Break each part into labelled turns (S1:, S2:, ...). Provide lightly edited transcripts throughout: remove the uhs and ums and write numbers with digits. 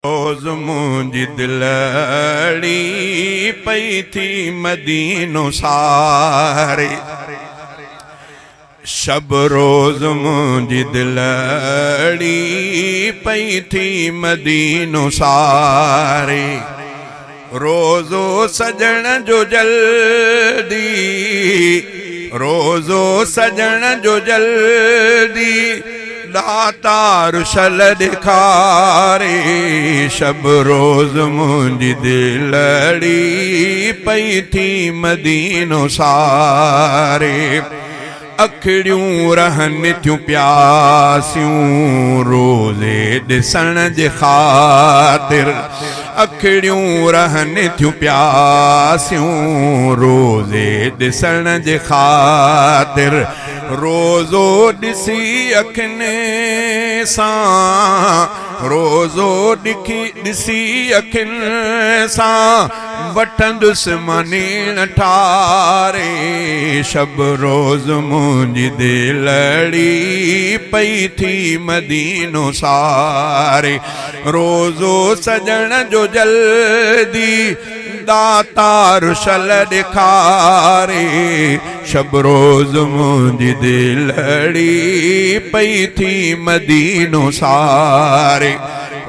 S1: रोज़ मुंहिंजी दिलड़ी पई थी मदीनो सारे। शब रोज़ मुंहिंजी दिलड़ी पई थी मदीनो सारे। रोज़ो सजण जो जल्दी, रोज़ो सजण जो जल्दी, दातार शल दिखारे। शब रोज़ मुंहिंजी दिलड़ी पई थी मदीनो सारे। अखिड़ियूं रहनि थियूं प्यासियूं रोज़े ॾिसण जे ख़ातिर। अखिड़ियूं रहनि थियूं प्यासियूं रोज़े ॾिसण जे ख़ातिर। रोज़ो ॾिसी अखियुनि सां, रोज़ो ॾिसी अखियुनि सां वठंदुसि मनीण ठारे। शब रोज़ मुंहिंजी दिलड़ी पई थी मदीनो सारे। रोज़ो सजण जो जल्दी, दातार शल ॾेखारे। शब रोज़ मुंहिंजी दिलड़ी पई थी मदीनो सारे।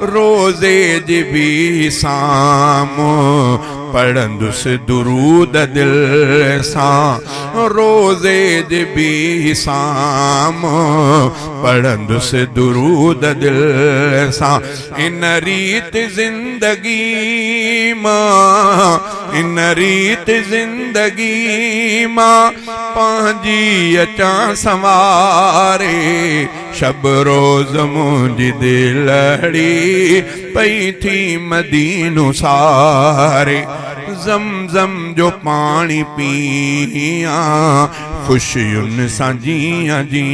S1: रोज़े जे बि साम्हूं पढ़ंदुसि दुरूद दिल सां। रोज़े जे बि साम्हूं पढ़ंदुसि दुरूद दिल सां। इन रीत ज़िंदगी मां, इन रीत ज़िंदगी मां पंहिंजी अचां संवारे। शब रोज़ मुंहिंजी दिलड़ी पई थी मदीनो सारे। ज़मज़म जो पाणी पियां ख़ुशियुनि सां जीअं जी।